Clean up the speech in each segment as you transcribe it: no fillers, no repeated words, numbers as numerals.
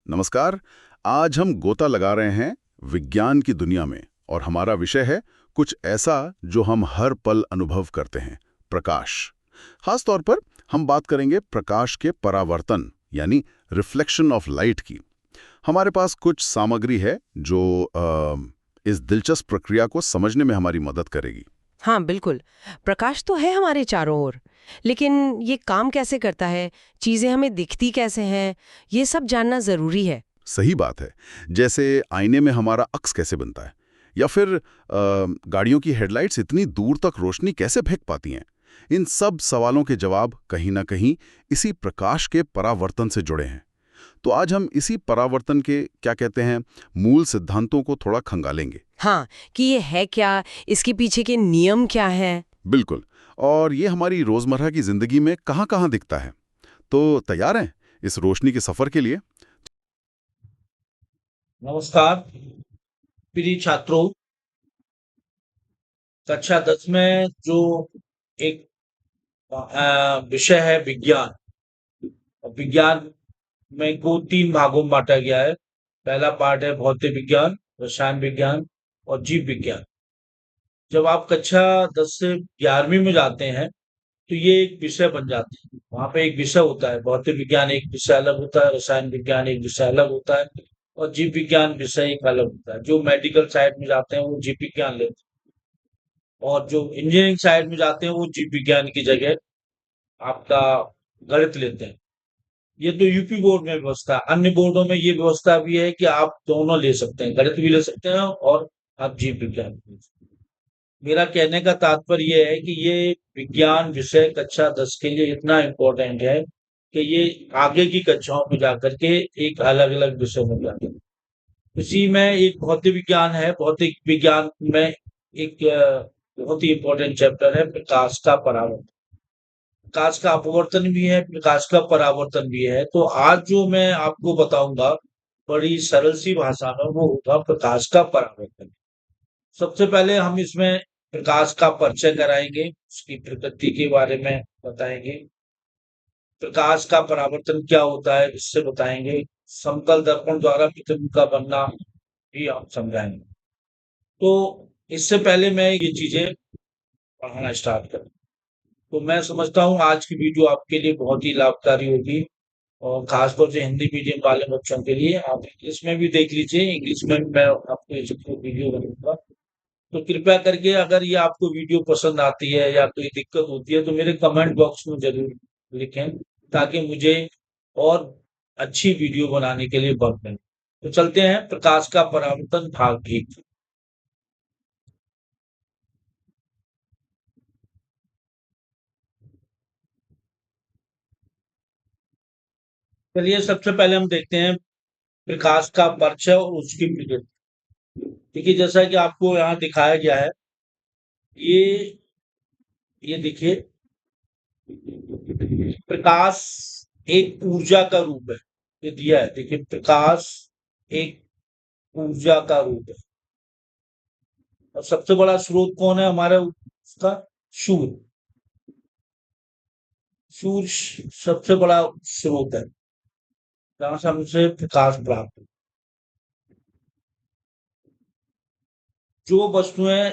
नमस्कार। आज हम गोता लगा रहे हैं विज्ञान की दुनिया में और हमारा विषय है कुछ ऐसा जो हम हर पल अनुभव करते हैं, प्रकाश। खास तौर पर हम बात करेंगे प्रकाश के परावर्तन यानी रिफ्लेक्शन ऑफ लाइट की। हमारे पास कुछ सामग्री है जो इस दिलचस्प प्रक्रिया को समझने में हमारी मदद करेगी। हाँ, बिल्कुल। प्रकाश तो है हमारे चारों ओर, लेकिन ये काम कैसे करता है, चीज़ें हमें दिखती कैसे हैं, ये सब जानना ज़रूरी है। सही बात है। जैसे आईने में हमारा अक्स कैसे बनता है, या फिर गाड़ियों की हेडलाइट्स इतनी दूर तक रोशनी कैसे फेंक पाती हैं। इन सब सवालों के जवाब कहीं ना कहीं इसी प्रकाश के परावर्तन से जुड़े हैं। तो आज हम इसी परावर्तन के क्या कहते हैं मूल सिद्धांतों को थोड़ा खंगालेंगे। हाँ, कि ये है क्या, इसके पीछे के नियम क्या हैं। बिल्कुल। और ये हमारी रोजमर्रा की जिंदगी में कहाँ कहाँ दिखता है। तो तैयार हैं इस रोशनी के सफर के लिए? नमस्कार प्रिय छात्रों। कक्षा 10 में जो एक विषय है विज्ञान। और विज्ञान में को 3 भागों में बांटा गया है। पहला पार्ट है भौतिक विज्ञान, रसायन विज्ञान और जीव विज्ञान। जब आप कक्षा 10 से 11वीं में जाते हैं तो ये एक विषय बन जाते हैं। वहां पे एक विषय होता है, भौतिक विज्ञान एक विषय अलग होता है, रसायन विज्ञान एक विषय अलग होता है और जीव विज्ञान विषय एक अलग होता है। जो मेडिकल साइड में जाते हैं वो जीव विज्ञान लेते हैं और जो इंजीनियरिंग साइड में जाते हैं वो जीव विज्ञान की जगह आपका गणित लेते हैं। ये तो यूपी बोर्ड में व्यवस्था है। अन्य बोर्डों में ये व्यवस्था भी है कि आप दोनों ले सकते हैं, गणित भी ले सकते हैं और आप जीव विज्ञान भी ले सकते हैं। मेरा कहने का तात्पर्य ये है कि ये विज्ञान विषय कक्षा 10 के लिए इतना इम्पोर्टेंट है कि ये आगे की कक्षाओं में जाकर के एक अलग अलग विषय बन जाते हैं। इसी में एक भौतिक विज्ञान है। भौतिक विज्ञान में एक बहुत ही इम्पोर्टेंट चैप्टर है प्रकाश का परावर्तन। प्रकाश का अपवर्तन भी है, प्रकाश का परावर्तन भी है। तो आज जो मैं आपको बताऊंगा बड़ी सरल सी भाषा में, वो होगा प्रकाश का परावर्तन। सबसे पहले हम इसमें प्रकाश का परिचय कराएंगे, उसकी प्रकृति के बारे में बताएंगे। प्रकाश का परावर्तन क्या होता है इससे बताएंगे। समतल दर्पण द्वारा प्रतिबिंब का बनना भी आप समझाएंगे। तो इससे पहले मैं ये चीजें पढ़ाना स्टार्ट करूं तो मैं समझता हूँ आज की वीडियो आपके लिए बहुत ही लाभकारी होगी और खासतौर से हिंदी मीडियम वाले बच्चों के लिए। आप इंग्लिश में भी देख लीजिए, इंग्लिश में भी मैं आपको ये वीडियो बनाऊंगा। तो कृपया करके अगर ये आपको वीडियो पसंद आती है या कोई दिक्कत होती है तो मेरे कमेंट बॉक्स में जरूर लिखें, ताकि मुझे और अच्छी वीडियो बनाने के लिए वक्त मिले। तो चलते हैं प्रकाश का परावर्तन भाग 1। चलिए सबसे पहले हम देखते हैं प्रकाश का परिचय और उसकी प्रकृति। देखिए जैसा कि आपको यहाँ दिखाया गया है, ये ये देखिए, प्रकाश एक ऊर्जा का रूप है। ये दिया है, देखिए प्रकाश एक ऊर्जा का रूप है। और सबसे बड़ा स्रोत कौन है हमारा उसका? सूर्य। सूर्य सबसे बड़ा स्रोत है जहां से हमसे प्रकाश प्राप्त हो। जो वस्तुएं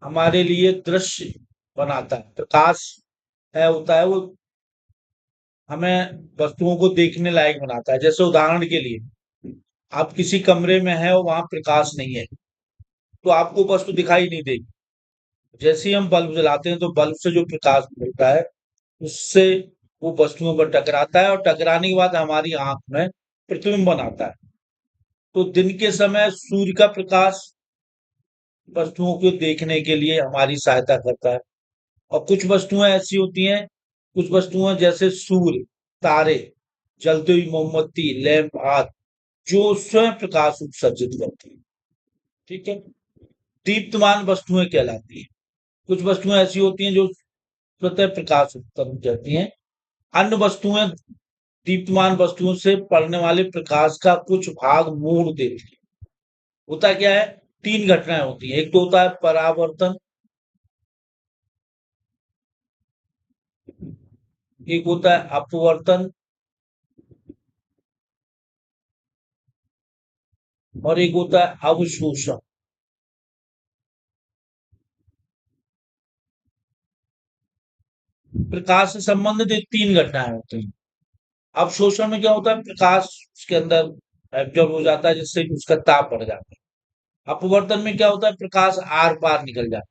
हमारे लिए दृश्य बनाता है, प्रकाश है होता है वो हमें वस्तुओं को देखने लायक बनाता है। जैसे उदाहरण के लिए, आप किसी कमरे में है और वहां प्रकाश नहीं है तो आपको वस्तु दिखाई नहीं देगी। जैसे ही हम बल्ब जलाते हैं तो बल्ब से जो प्रकाश मिलता है उससे वो वस्तुओं पर टकराता है और टकराने के बाद हमारी आंख में प्रतिबिंब बनाता है। तो दिन के समय सूर्य का प्रकाश वस्तुओं को देखने के लिए हमारी सहायता करता है। और कुछ वस्तुएं ऐसी होती हैं, कुछ वस्तुएं जैसे सूर्य, तारे, जलती हुई मोमबत्ती, लैंप आदि, जो स्वयं प्रकाश उत्सर्जित करती है। ठीक है, दीप्तमान वस्तुएं कहलाती हैं। कुछ वस्तुएं ऐसी होती हैं जो स्वतः प्रकाश उत्पन्न करती हैं। अन्य वस्तुएं दीप्तमान वस्तुओं से पड़ने वाले प्रकाश का कुछ भाग मोड़ देती है। होता क्या है, 3 घटनाएं होती हैं। एक तो होता है परावर्तन, एक होता है अपवर्तन और एक होता है अवशोषण। प्रकाश से संबंधित ये 3 घटनाएँ होती हैं। अवशोषण में क्या होता है, प्रकाश उसके अंदर एब्जॉर्ब हो जाता है, जिससे कि उसका ताप बढ़ जाता है। अपवर्तन में क्या होता है, प्रकाश आर-पार निकल जाता है।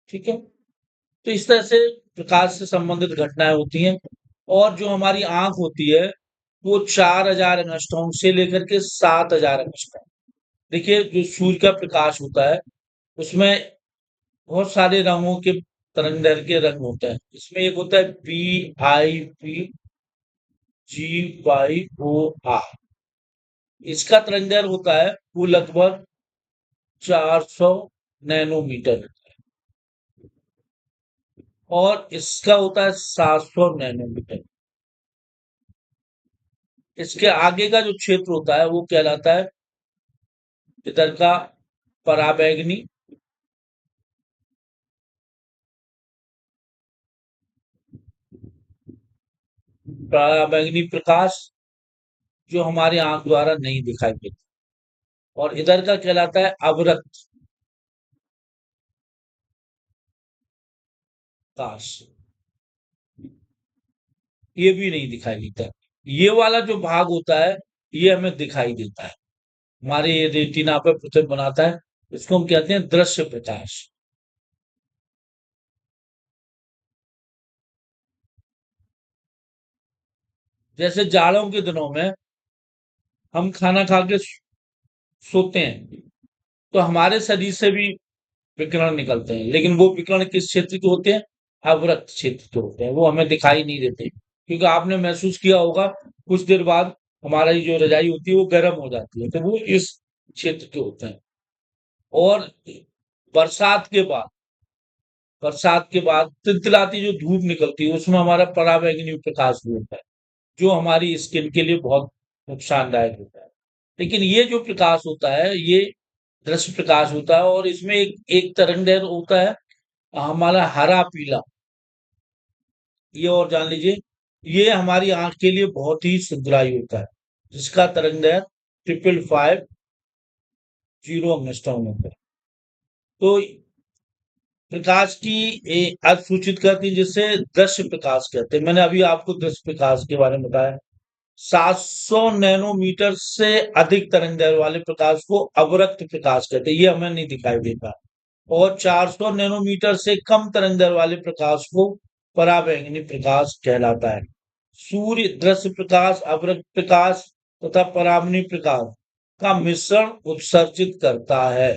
ठीक है? तो इस तरह से प्रकाश से संबंधित घटनाएँ होती हैं। और जो हमारी आँख होती है, वो 4000 एंगस्ट्रॉम से लेकर के 7000 एंगस्ट्रॉम। देखिए, जो सूर्य का प्रकाश होता है, उसमें बहुत सारे रंगों के तरंग-दैर्घ्य के रंग होते हैं। इसमें एक होता है VIP-GYOR। इसका तरंग-दैर्घ्य होता है, वो लगभग 400 नैनोमीटर और इसका होता है 700 नैनोमीटर। इसके आगे का जो क्षेत्र होता है, वो कहलाता है इधर का पराबैंगनी, पराबैंगनी प्रकाश, जो हमारी आँख द्वारा नहीं दिखाई देता। और इधर का कहलाता है अवरक्त प्रकाश, ये भी नहीं दिखाई देता। ये वाला जो भाग होता है, ये हमें दिखाई देता है। हमारे ये रेटिना पे प्रतिबिंब बनाता है। इसको हम कहते हैं दृश्य प्रकाश। जैसे जाड़ों के दिनों में हम खाना खा के सोते हैं, तो हमारे शरीर से भी विकिरण निकलते हैं, लेकिन वो विकिरण किस क्षेत्र के होते हैं? अवरक्त क्षेत्र के होते हैं। वो हमें दिखाई नहीं देते, क्योंकि आपने महसूस किया होगा कुछ देर बाद हमारी जो रजाई होती है वो गर्म हो जाती है, तो वो इस क्षेत्र के होते हैं। और बरसात के बाद तिलतिलाती जो धूप निकलती है, उसमें हमारा पराबैंगनी प्रकाश भी होता है, जो हमारी स्किन के लिए बहुत नुकसानदायक होता है। लेकिन ये जो प्रकाश होता है, ये दृश्य प्रकाश होता है और इसमें एक एक तरंगदैर्घ्य होता है हमारा हरा पीला। ये और जान लीजिए, ये हमारी आंख के लिए बहुत ही सुखदायी होता है, जिसका तरंगदैर्घ्य 5550 एंगस्ट्रॉम होता है। तो प्रकाश की अर्थ सूचित करती है, जिसे दृश्य प्रकाश कहते हैं। मैंने अभी आपको दृश्य प्रकाश के बारे में बताया। 700 नैनोमीटर से अधिक तरंगदैर्घ्य वाले प्रकाश को अवरक्त प्रकाश कहते हैं, ये हमें नहीं दिखाई देता। और 400 नैनोमीटर से कम तरंगदैर्घ्य वाले प्रकाश को पराबैंगनी प्रकाश कहलाता है। सूर्य दृश्य प्रकाश, अवरक्त प्रकाश तथा पराबैंगनी प्रकाश का मिश्रण उत्सर्जित करता है,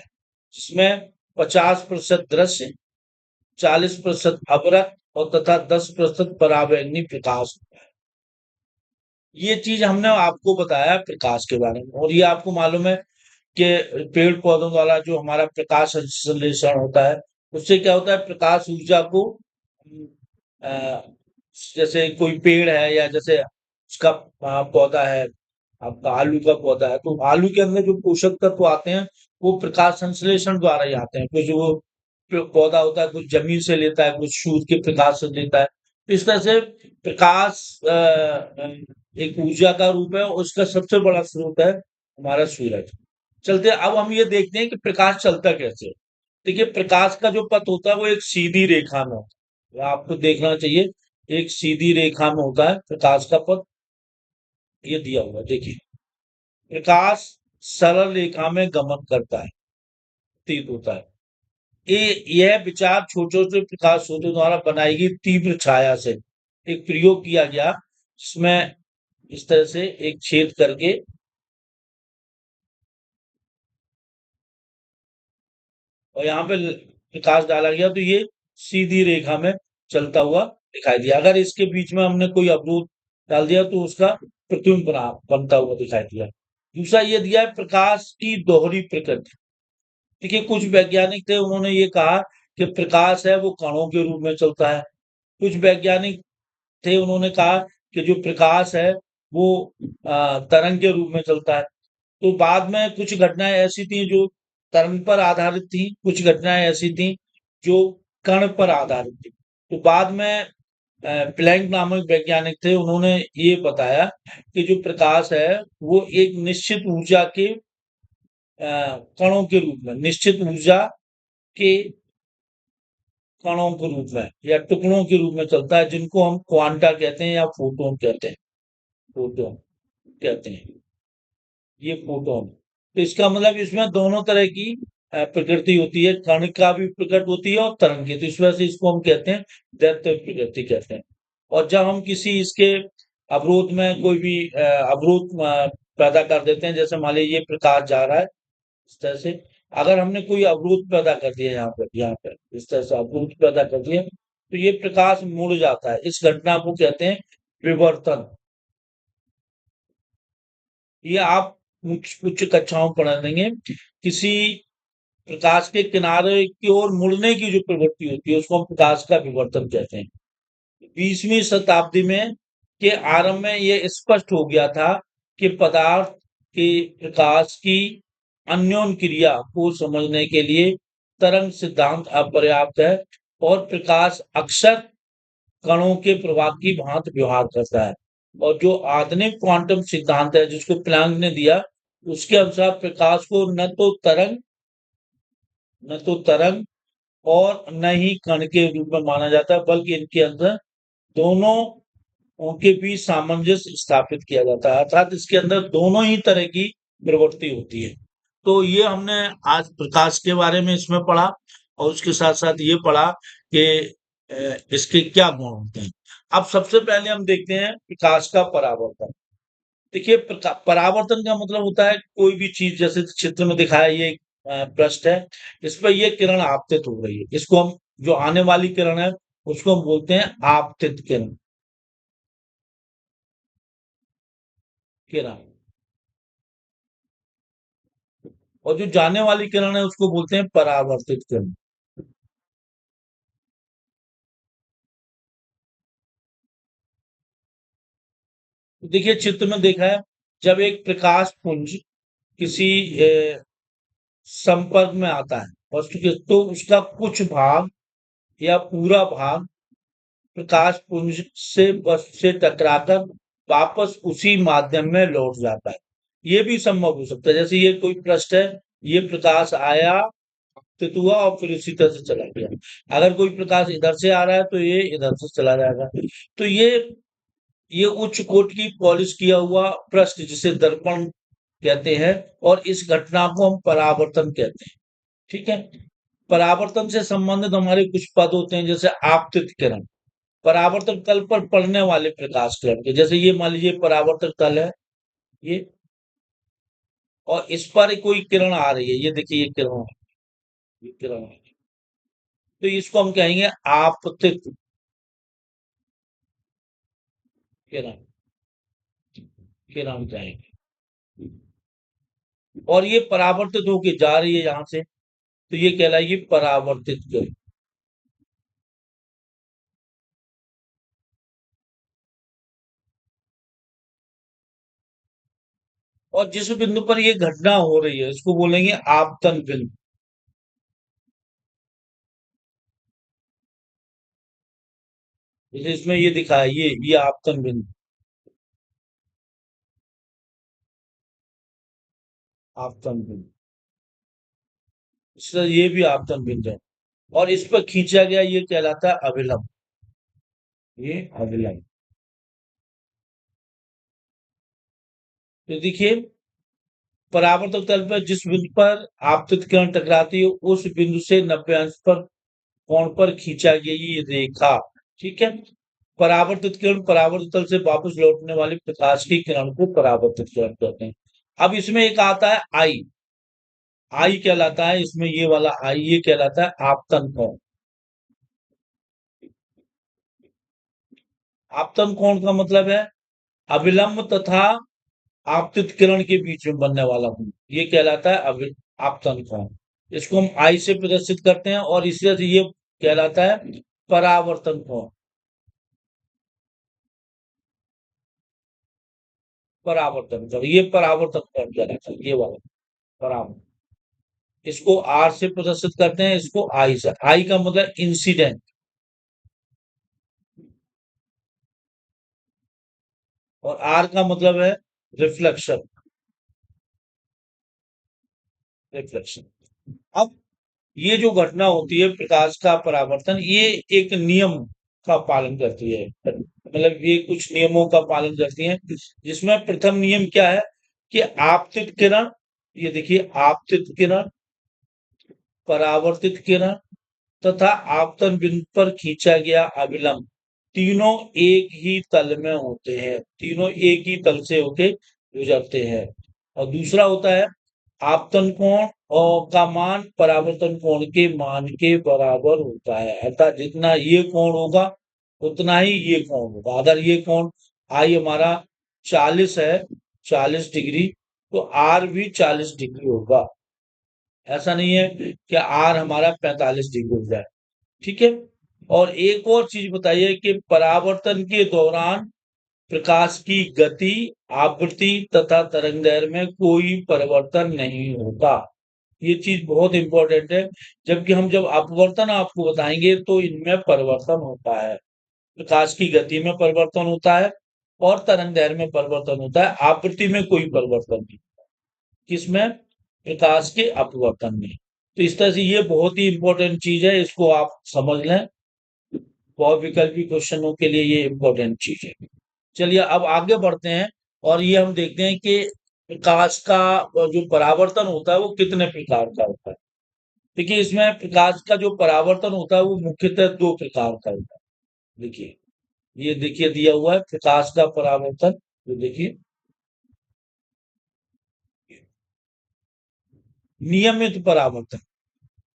जिसमें 50% दृश्य, 40% अवरक्त और तथा 10% पराबैंगनी प्रकाश होता है। ये चीज हमने आपको बताया प्रकाश के बारे में। और ये आपको मालूम है कि पेड़ पौधों द्वारा जो हमारा प्रकाश संश्लेषण होता है, उससे क्या होता है, प्रकाश ऊर्जा को अ, जैसे कोई पेड़ है या जैसे उसका पौधा है, आपका आलू का पौधा है, तो आलू के अंदर जो पोषक तत्व आते हैं, वो प्रकाश संश्लेषण द्वारा ही आते हैं। कुछ वो पौधा होता है, कुछ जमीन से लेता है, कुछ सूर्य के प्रकाश से लेता है। तो इस तरह से प्रकाश एक ऊर्जा का रूप है और उसका सबसे बड़ा स्रोत है हमारा सूरज। चलते अब हम ये देखते हैं कि प्रकाश चलता कैसे है। देखिए, प्रकाश का जो पथ होता है वो एक सीधी रेखा में होता है। आपको देखना चाहिए, एक सीधी रेखा में होता है प्रकाश का पथ। ये दिया हुआ है, देखिए। प्रकाश सरल रेखा में गमन करता है, प्रतीत होता है। यह विचार छोटे छोटे प्रकाश स्रोतों द्वारा बनाई गई तीव्र छाया से एक प्रयोग किया गया, जिसमें इस तरह से एक छेद करके और यहाँ पे प्रकाश डाला गया, तो ये सीधी रेखा में चलता हुआ दिखाई दिया। अगर इसके बीच में हमने कोई अवरोध डाल दिया, तो उसका प्रतिबिंब बनता हुआ दिखाई दिया। दूसरा ये दिया है प्रकाश की दोहरी प्रकृति। देखिए, कुछ वैज्ञानिक थे, उन्होंने ये कहा कि प्रकाश है वो कणों के रूप में चलता है। कुछ वैज्ञानिक थे, उन्होंने कहा कि जो प्रकाश है वो तरंग के रूप में चलता है। तो बाद में कुछ घटनाएं ऐसी थी जो तरंग पर आधारित थी, कुछ घटनाएं ऐसी थी जो कण पर आधारित थी। तो बाद में प्लैंक नामक वैज्ञानिक थे, उन्होंने ये बताया कि जो प्रकाश है वो एक निश्चित ऊर्जा के कणों के रूप में, निश्चित ऊर्जा के कणों के रूप में या टुकड़ों के रूप में चलता है, जिनको हम क्वांटा कहते हैं या फोटोन कहते हैं। फोटोन कहते हैं, ये फोटोन। तो इसका मतलब इसमें दोनों तरह की प्रकृति होती है, कण का भी प्रकृति होती है और तरंग की। तो इस वजह से इसको हम कहते हैं दैत्य प्रकृति कहते हैं। और जब हम किसी इसके अवरोध में कोई भी अवरोध पैदा कर देते हैं, जैसे मान लीजिए ये प्रकाश जा रहा है इस तरह से, अगर हमने कोई अवरोध पैदा कर दिया यहाँ पर इस तरह से अवरोध पैदा कर दिया, तो ये प्रकाश मुड़ जाता है। इस घटना को कहते हैं विवर्तन। ये आप उच्च उच्च कक्षाओं में पढ़ा देंगे। किसी प्रकाश के किनारे की ओर मुड़ने की जो प्रवृत्ति होती है, उसको हम प्रकाश का विवर्तन कहते हैं। 20वीं शताब्दी में के आरंभ में ये स्पष्ट हो गया था कि पदार्थ के प्रकाश की अन्योन क्रिया को समझने के लिए तरंग सिद्धांत अपर्याप्त है और प्रकाश अक्सर कणों के प्रवाह की भांति व्यवहार करता है। और जो आधुनिक क्वांटम सिद्धांत है जिसको प्लैंक ने दिया, उसके अनुसार प्रकाश को न तो तरंग और न ही कण के रूप में माना जाता है, बल्कि इनके अंदर दोनों उनके बीच सामंजस्य स्थापित किया जाता है, अर्थात इसके अंदर दोनों ही तरह की प्रवृत्ति होती है। तो ये हमने आज प्रकाश के बारे में इसमें पढ़ा, और उसके साथ साथ ये पढ़ा कि इसके क्या गुण होते हैं। अब सबसे पहले हम देखते हैं प्रकाश का परावर्तन। देखिए, परावर्तन का मतलब होता है कोई भी चीज, जैसे चित्र में दिखाया ये पृष्ठ है, इस पर ये किरण आपतित हो रही है, इसको हम, जो आने वाली किरण है, उसको हम बोलते हैं आपतित किरण। किरण और जो जाने वाली किरण है उसको बोलते हैं परावर्तित किरण। तो देखिए चित्र में देखा है, जब एक प्रकाश पुंज किसी संपर्क में आता है वस्तु के, तो उसका कुछ भाग या पूरा भाग प्रकाश पुंज से वस्तु से टकराकर वापस उसी माध्यम में लौट जाता है। ये भी संभव हो सकता है, जैसे ये कोई पृष्ठ है, ये प्रकाश आया, आपतित हुआ और फिर इसी तरह से चला गया। अगर कोई प्रकाश इधर से आ रहा है तो ये इधर से चला जाएगा। तो ये उच्च कोटि की पॉलिश किया हुआ पृष्ठ, जिसे दर्पण कहते हैं, और इस घटना को हम परावर्तन कहते हैं। ठीक है। परावर्तन से संबंधित हमारे कुछ पद होते हैं, जैसे आपतित किरण, परावर्तक तल पर पड़ने वाले प्रकाश किरण के, जैसे ये मान लीजिए परावर्तक तल है ये, और इस पर कोई किरण आ रही है, ये देखिए ये किरण है, ये किरण है, तो इसको हम कहेंगे आपतित किरण, किरण कहेंगे। और ये परावर्तित होके जा रही है यहाँ से, तो ये कहलाएगी परावर्तित किरण। और जिस बिंदु पर ये घटना हो रही है इसको बोलेंगे आपतन बिंदु। जैसे इसमें ये दिखा है, ये आपतन बिंदु, आपतन बिंदु, इसलिए ये भी आपतन बिंदु है। और इस पर खींचा गया ये कहलाता है अविलंब, ये अविलंब। तो देखिए, परावर्तक तल पर जिस बिंदु पर आपतित किरण टकराती है, उस बिंदु से 90 अंश पर कोण पर खींचा गया ये रेखा। ठीक है। परावर्तित किरण परावर्तित तल से वापस लौटने वाली प्रकाश की किरण को परावर्तित किरण कहते हैं। अब इसमें एक आता है आई, आई कहलाता है, इसमें ये वाला आई, ये कहलाता है आपतन कोण। आपतन कोण का मतलब है अविलंब तथा आपतित किरण के बीच में बनने वाला कोण, ये कहलाता है आपतन कोण। इसको हम आई से प्रदर्शित करते हैं, और इसी तरह से ये कहलाता है परावर्तन कोण। परावर्तन कोण, ये परावर्तन कोण कहलाता है, ये वाला परावर्तन। इसको आर से प्रदर्शित करते हैं, इसको आई से। आई का मतलब इंसिडेंट, और आर का मतलब है रिफ्लेक्शन। रिफ्लेक्शन। अब ये जो घटना होती है प्रकाश का परावर्तन, ये एक नियम का पालन करती है, मतलब ये कुछ नियमों का पालन करती है, जिसमें प्रथम नियम क्या है कि आपतित किरण, ये देखिए आपतित किरण, परावर्तित किरण तथा आपतन बिंदु पर खींचा गया अभिलंब, तीनों एक ही तल में होते हैं, तीनों एक ही तल से होके गुजरते हैं। और दूसरा होता है आपतन कोण और का मान परावर्तन कोण के मान के बराबर होता है, अर्थात जितना ये कोण होगा उतना ही ये कोण होगा। अगर ये कोण आई हमारा 40 है, 40 डिग्री, तो आर भी 40 डिग्री होगा। ऐसा नहीं है कि आर हमारा 45 डिग्री हो जाए, ठीक है। और एक और चीज बताइए कि परावर्तन के दौरान प्रकाश की गति, आवृत्ति तथा तरंगदैर्घ्य में कोई परिवर्तन नहीं होता। ये चीज बहुत इंपॉर्टेंट है, जबकि हम जब अपवर्तन आपको बताएंगे तो इनमें परिवर्तन होता है। प्रकाश की गति में परिवर्तन होता है और तरंगदैर्घ्य में परिवर्तन होता है, आवृत्ति में कोई परिवर्तन नहीं। किसमें? प्रकाश के अपवर्तन में। तो इस तरह से ये बहुत ही इंपॉर्टेंट चीज है, इसको आप समझ लें, बहुविकल्पी क्वेश्चनों के लिए ये इंपॉर्टेंट चीज है। चलिए अब आगे बढ़ते हैं और ये हम देखते हैं कि प्रकाश का जो परावर्तन होता है वो कितने प्रकार का होता है। देखिए इसमें प्रकाश का जो परावर्तन होता है वो मुख्यतः दो प्रकार का होता है। देखिए ये देखिए दिया हुआ है प्रकाश का परावर्तन, तो देखिए नियमित परावर्तन।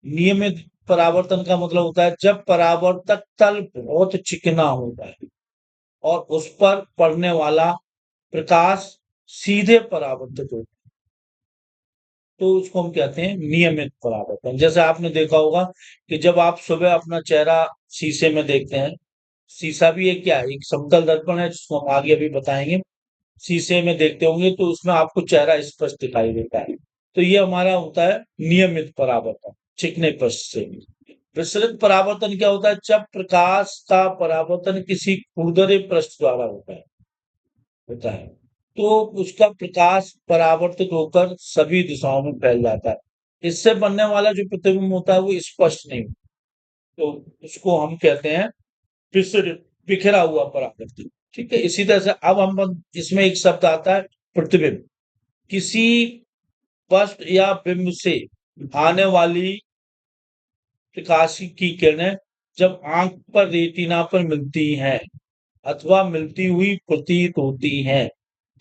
नियमित परावर्तन का मतलब होता है जब परावर्तक तल बहुत चिकना होता है और उस पर पड़ने वाला प्रकाश सीधे परावर्तित होता है, तो उसको हम कहते हैं नियमित परावर्तन। जैसे आपने देखा होगा कि जब आप सुबह अपना चेहरा शीशे में देखते हैं, शीशा भी एक क्या है, एक समतल दर्पण है जिसको हम आगे अभी बताएंगे। शीशे में देखते होंगे तो उसमें आपको चेहरा स्पष्ट दिखाई देता है, तो ये हमारा होता है नियमित परावर्तन, चिकने पृष्ठ से। विसरित परावर्तन क्या होता है? जब प्रकाश का परावर्तन किसी खुरदरे पृष्ठ द्वारा होता है तो उसका प्रकाश परावर्तित होकर सभी दिशाओं में फैल जाता है। इससे बनने वाला जो प्रतिबिंब होता है वो स्पष्ट नहीं, तो उसको हम कहते हैं विसरित, बिखरा हुआ परावर्तन। ठीक है, इसी तरह से अब हम इसमें एक शब्द आता है प्रतिबिंब। किसी वस्तु या बिंब से आने वाली प्रकाश की किरणें जब आंख पर रेटिना पर मिलती हैं अथवा मिलती हुई प्रतीत होती हैं,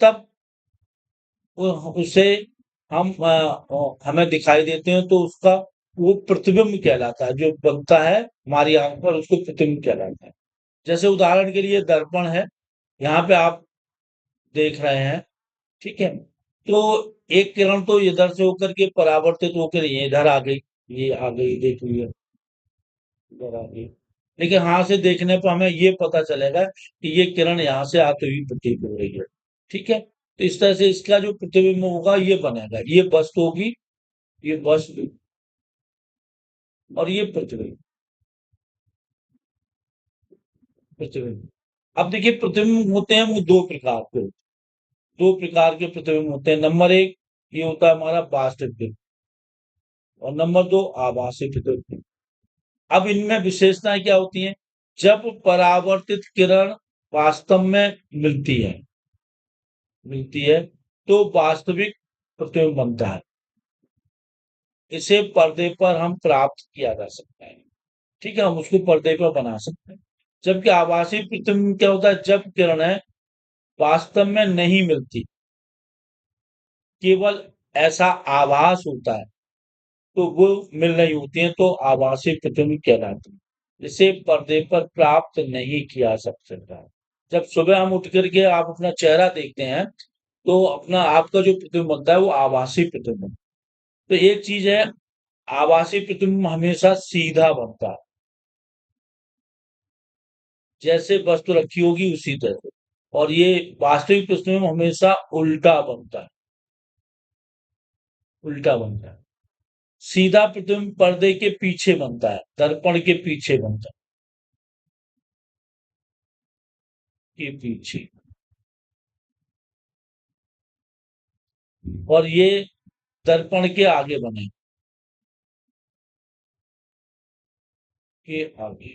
तब उसे हमें दिखाई देते हैं, तो उसका वो प्रतिबिंब कहलाता है। जो बनता है हमारी आंख पर उसको प्रतिबिंब कहलाता है। जैसे उदाहरण के लिए दर्पण है, यहाँ पे आप देख रहे हैं, ठीक है, तो एक किरण तो इधर से होकर के परावर्तित होकर ये इधर आ गई, ये आ गई, देख लिया इधर आ गई, लेकिन हाथ से देखने पर हमें ये पता चलेगा कि ये किरण यहाँ से आती हुई प्रतीत हो रही है। ठीक है, तो इस तरह से इसका जो प्रतिबिंब होगा ये बनेगा, ये वस्तु होगी, ये वस्तु और ये प्रतिबिंब। प्रतिबिंब, अब देखिए प्रतिबिंब होते हैं वो दो प्रकार के, दो प्रकार के प्रतिबिंब होते हैं। नंबर एक ये होता है हमारा वास्तविक और नंबर दो आभासी प्रतिबिंब। अब इनमें विशेषताएं क्या होती हैं? जब परावर्तित किरण वास्तव में मिलती है तो वास्तविक प्रतिबिंब बनता है, इसे पर्दे पर हम प्राप्त किया जा सकता है। ठीक है, हम उसको पर्दे पर बना सकते हैं। जबकि आभासी प्रतिबिंब क्या होता है? जब किरणें वास्तव में नहीं मिलती, केवल ऐसा आभास होता है, तो वो मिल रही होती हैं, तो आभासी प्रतिबिंब कहलाती है। इसे पर्दे पर प्राप्त नहीं किया जा सकता है। जब सुबह हम उठ करके आप अपना चेहरा देखते हैं तो अपना आपका जो प्रतिबिंब बनता है वो आभासी प्रतिबिंब। तो एक चीज है, आभासी प्रतिबिंब हमेशा सीधा बनता है, जैसे वस्तु रखी होगी उसी तरह। और ये वास्तविक प्रतिबिंब हमेशा उल्टा बनता है, उल्टा बनता है। सीधा प्रतिबिंब पर्दे के पीछे बनता है, दर्पण के पीछे बनता है, के पीछे। और ये दर्पण के आगे बने, के आगे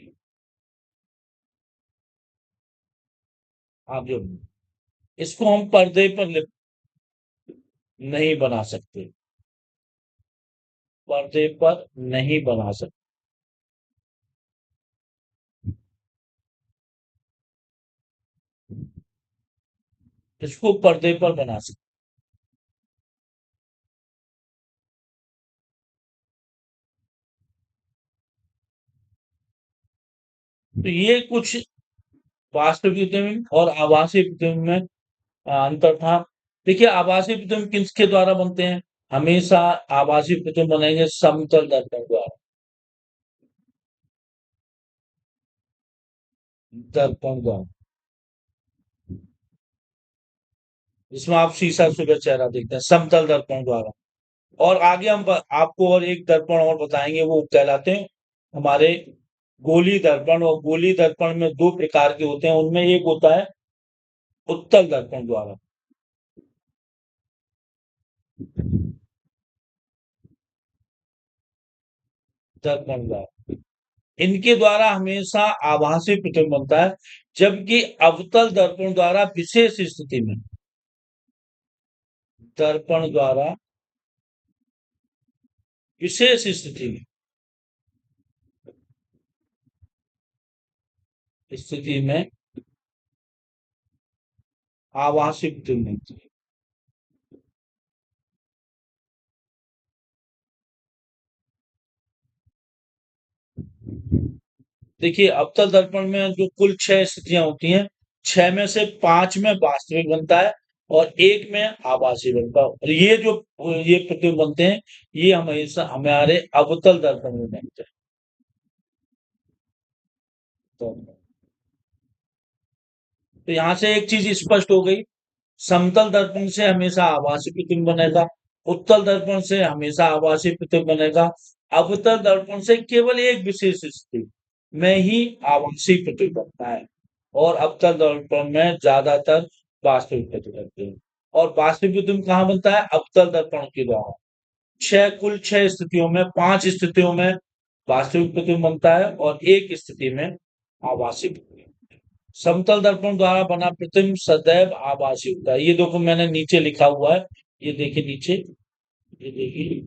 आगे बने। इसको हम पर्दे पर नहीं बना सकते, पर्दे पर नहीं बना सकते। इसको पर्दे पर बना सकते। तो ये कुछ वास्तविक प्रतिबिंब और आभासी प्रतिबिंब में अंतर था। देखिए, आभासी प्रतिबिंब किसके द्वारा बनते हैं? हमेशा आभासी प्रतिबिंब बनेंगे समतल दर्पण द्वारा, दर्पण द्वारा, जिसमें आप शीशा सुबह चेहरा देखते हैं, समतल दर्पण द्वारा। और आगे हम आपको और एक दर्पण और बताएंगे, वो कहलाते हैं हमारे गोली दर्पण। और गोली दर्पण में दो प्रकार के होते हैं, उनमें एक होता है उत्तल दर्पण द्वारा, दर्पण द्वारा। इनके द्वारा हमेशा आभासी प्रतिबिंब बनता है, जबकि अवतल दर्पण द्वारा विशेष स्थिति में, दर्पण द्वारा विशेष स्थिति में आभासी प्रतिबिंब बनती है। देखिए, अवतल दर्पण में जो कुल 6 स्थितियां होती हैं, 6 में से 5 में वास्तविक बनता है और 1 में आभासी बनता है। और ये जो ये प्रतिबिंब बनते हैं, ये हमेशा हमारे अवतल दर्पण में बनते हैं। तो यहाँ से एक चीज स्पष्ट हो गई, समतल दर्पण से हमेशा आभासी प्रतिबिंब बनेगा, उत्तल दर्पण से हमेशा आभासी प्रतिबिंब बनेगा, अवतल दर्पण से केवल एक विशेष स्थिति में ही आभासी प्रतिबिंब बनता है, और अवतल दर्पण में ज्यादातर वास्तविक प्रतिबिंब बनते हैं। और वास्तविक प्रतिबिंब कहाँ बनता है? अवतल दर्पण के द्वारा। कुल 6 स्थितियों में 5 स्थितियों में वास्तविक प्रतिबिंब बनता है और एक स्थिति में आभासी प्रतिबिंब। समतल दर्पण द्वारा बना प्रतिबिंब सदैव आभासी होता है। ये देखो, मैंने नीचे लिखा हुआ है, ये देखिए नीचे, ये देखिए,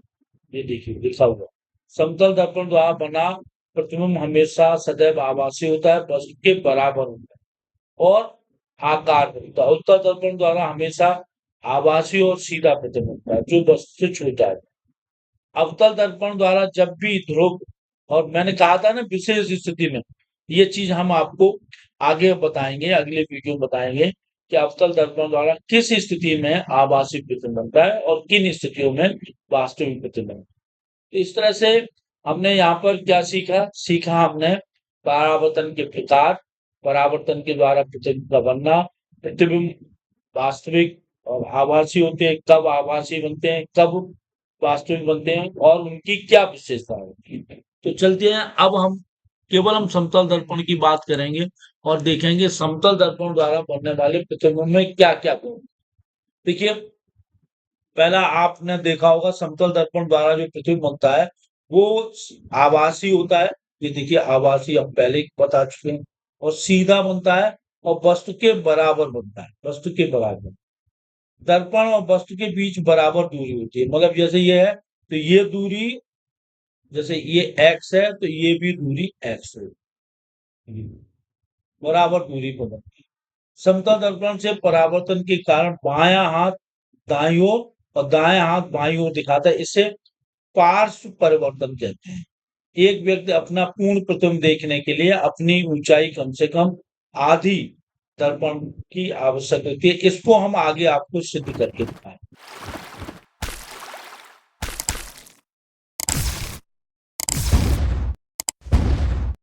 ये देखिए लिखा हुआ है। समतल दर्पण द्वारा बना प्रतिबिंब हमेशा सदैव आभासी होता है, वस्तु के बराबर होता है और आकार होता है। उत्तल दर्पण द्वारा हमेशा आभासी और सीधा प्रतिबिंब होता है, जो वस्तु से छोटा है। अवतल दर्पण द्वारा जब भी ध्रुव, और मैंने कहा था ना विशेष स्थिति में, ये चीज हम आपको आगे बताएंगे, अगले वीडियो में बताएंगे कि अवतल दर्पण द्वारा किस स्थिति में आभासी प्रतिबिंब बनता है और किन स्थितियों में वास्तविक प्रतिबिंब। तो इस तरह से हमने यहाँ पर क्या सीखा हमने परावर्तन के प्रकार, परावर्तन के द्वारा प्रतिबिंब का बनना, प्रतिबिंब वास्तविक और आभासी होते हैं, कब आभासी बनते हैं, कब वास्तविक बनते हैं, और उनकी क्या विशेषता होती है। तो चलते हैं, अब हम समतल दर्पण की बात करेंगे और देखेंगे समतल दर्पण द्वारा बनने वाले प्रतिबिंब में क्या क्या गुण। देखिए, पहला आपने देखा होगा, समतल दर्पण द्वारा जो प्रतिबिंब बनता है वो आभासी होता है। ये देखिए, आभासी हम पहले ही बता चुके हैं। और सीधा बनता है और वस्तु के बराबर बनता है, वस्तु के बराबर। दर्पण और वस्तु के बीच बराबर दूरी होती है, मतलब जैसे ये है तो ये दूरी, जैसे ये x है तो ये भी दूरी x है, बराबर दूरी पर बनती है। समतल दर्पण से परावर्तन के कारण बायां हाथ दाईं ओर और दायां हाथ बाईं ओर दिखाता है, इसे पार्श्व परिवर्तन कहते हैं। एक व्यक्ति अपना पूर्ण प्रतिबिंब देखने के लिए अपनी ऊंचाई कम से कम आधी दर्पण की आवश्यक होती है। इसको हम आगे आपको सिद्ध करके दिखाएंगे।